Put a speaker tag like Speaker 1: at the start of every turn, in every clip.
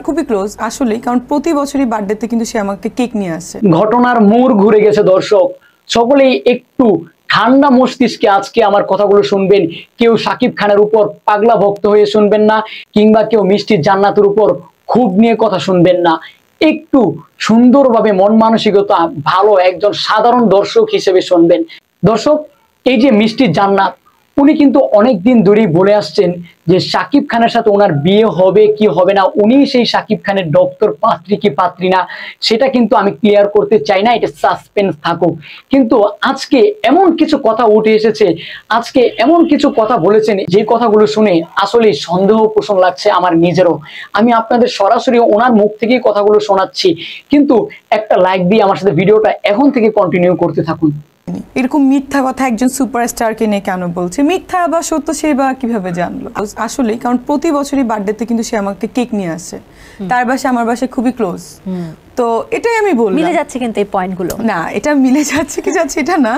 Speaker 1: খুবই ক্লোজ আসলে, কারণ প্রতি বছরই বার্থডেতে কিন্তু সে আমাকে কেক নিয়ে আসে।
Speaker 2: ঘটনার মোড় ঘুরে গেছে দর্শক, সকলেই একটু ঠান্ডা মস্তিষ্কে আজকে আমার কথাগুলো শুনবেন। কেউ শাকিব খানের উপর পাগলা ভক্ত হয়ে শুনবেন না, কিংবা কেউ মিষ্টি জান্নাতের উপর খুব নিয়ে কথা শুনবেন না। একটু সুন্দরভাবে মন মানসিকতা ভালো একজন সাধারণ দর্শক হিসেবে শুনবেন। দর্শক, এই যে মিষ্টি জান্নাত, উনি কিন্তু অনেকদিন ধরেই বলে আসছেন যে শাকিব খানের সাথে ওনার বিয়ে হবে কি হবে না, উনি সেই শাকিব খানের ডক্টর পাত্রী কি পাত্রী না সেটা কিন্তু আমি ক্লিয়ার করতে চাই না, এটা সাসপেন্স থাকুক। কিন্তু আজকে এমন কিছু কথা উঠে এসেছে, আজকে এমন কিছু কথা বলেছেন যে কথাগুলো শুনে আসলে সন্দেহ পোষণ লাগছে আমার নিজেরও। আমি আপনাদের সরাসরি ওনার মুখ থেকেই কথাগুলো শোনাচ্ছি, কিন্তু একটা লাইক দিয়ে আমার সাথে ভিডিওটা এখন থেকে কন্টিনিউ করতে থাকুন।
Speaker 1: এরকম মিথ্যা কথা একজন সুপারস্টারকে নিয়ে কেন বলছে? মিথ্যা বা সত্য সে বা কিভাবে জানলো? আসলে কারণ প্রতি বছরই বার্থডেতে কিন্তু সে আমাকে কেক নিয়ে আসে। তার বাসা আমার বাসায় খুবই ক্লোজ, তো এটাই আমি বললাম।
Speaker 3: মিলে যাচ্ছে কিন্তু এই পয়েন্টগুলো।
Speaker 1: না, এটা মিলে যাচ্ছে কি যাচ্ছে এটা না,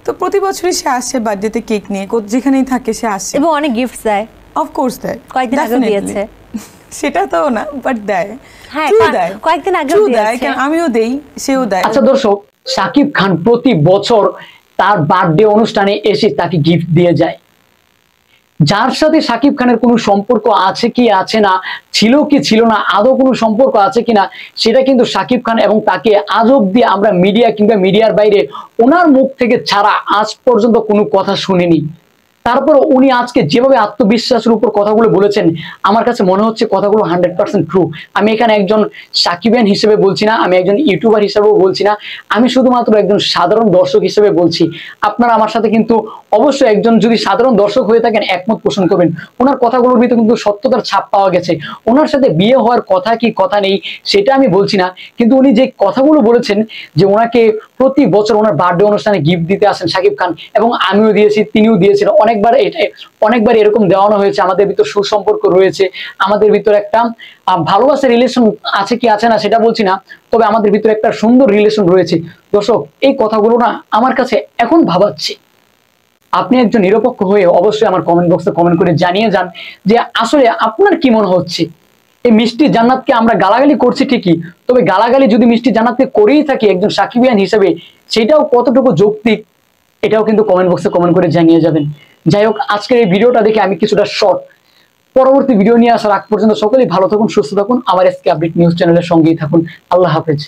Speaker 1: তো প্রতি বছরই সে আসে বার্থডেতে কেক নিয়ে, যেখানেই থাকে সে আসে
Speaker 3: এবং অনেক গিফট দেয়।
Speaker 1: অফকোর্স দেয়,
Speaker 3: কয়েকদিন আগে দিয়েছে।
Speaker 1: সেটা তো না, বাট দেয়।
Speaker 3: হ্যাঁ,
Speaker 1: দেয়
Speaker 3: কয়েকদিন আগে
Speaker 1: দেয়, কারণ আমিও দেই, সেও দেয়।
Speaker 2: আচ্ছা দর্শক, শাকিব খান প্রতি বছর তার বার্থডে অনুষ্ঠানে এসে তাকে গিফট দিয়ে যায়। যার সাথে শাকিব খানের কোনো সম্পর্ক আছে কি আছে না, ছিল কি ছিল না, আদৌ কোনো সম্পর্ক আছে কিনা, সেটা কিন্তু শাকিব খান এবং তাকে আজ অব্দি আমরা মিডিয়া কিংবা মিডিয়ার বাইরে ওনার মুখ থেকে ছাড়া আজ পর্যন্ত কোনো কথা শুনিনি। তারপর উনি আজকে যেভাবে আত্মবিশ্বাসের উপর কথাগুলো বলেছেন, আমার কাছে মনে হচ্ছে কথাগুলো 100% ট্রু। আমি এখানে একজন সাকিবিয়ান হিসেবে বলছি না, আমি একজন ইউটিউবার হিসেবেও বলছি না, আমি শুধুমাত্র একজন সাধারণ দর্শক হিসেবে বলছি। আপনারা আমার সাথে কিন্তু অবশ্যই একজন যদি সাধারণ দর্শক হয়ে থাকেন একমত পোষণ করবেন। ওনার কথাগুলোর ভিতরে কিন্তু সত্যতার ছাপ পাওয়া গেছে। ওনার সাথে বিয়ে হওয়ার কথা কি কথা নেই সেটা আমি বলছি না, কিন্তু উনি যে কথাগুলো বলেছেন যে ওনাকে প্রতি বছর ওনার বার্থডে অনুষ্ঠানে গিফট দিতে আসেন শাকিব খান, এবং আমিও দিয়েছি, তিনিও দিয়েছেন, অনেকবার এরকম দেওয়ানো হয়েছে। আমাদের ভিতর সুসম্পর্ক রয়েছে, আমাদের ভিতর একটা ভালোবাসার রিলেশন আছে কি আছে না সেটা বলছি না, তবে আমাদের ভিতরে একটা সুন্দর রিলেশন রয়েছে। দর্শক, এই কথাগুলো না আমার কাছে এখন ভাবাচ্ছে। আপনি একজন নিরপেক্ষ হয়ে অবশ্যই আমার কমেন্ট বক্সে কমেন্ট করে জানিয়ে যান যে আসলে আপনার কি মনে হচ্ছে। এই মিষ্টি জান্নাতকে আমরা গালাগালি করছি ঠিকই, তবে গালাগালি যদি মিষ্টি জান্নাতকে করেই থাকি একজন সাকিবিয়ান হিসেবে, সেটাও কতটুকু যৌক্তিক, এটাও কিন্তু কমেন্ট বক্সে কমেন্ট করে জানিয়ে যাবেন। যাই হোক, আজকের এই ভিডিওটা দেখে আমি কিছুটা শর্ট, পরবর্তী ভিডিও নিয়ে আসার আগ পর্যন্ত সকলেই ভালো থাকুন, সুস্থ থাকুন, আমার এসকে আপডেট নিউজ চ্যানেলের সঙ্গেই থাকুন। আল্লাহ হাফেজ।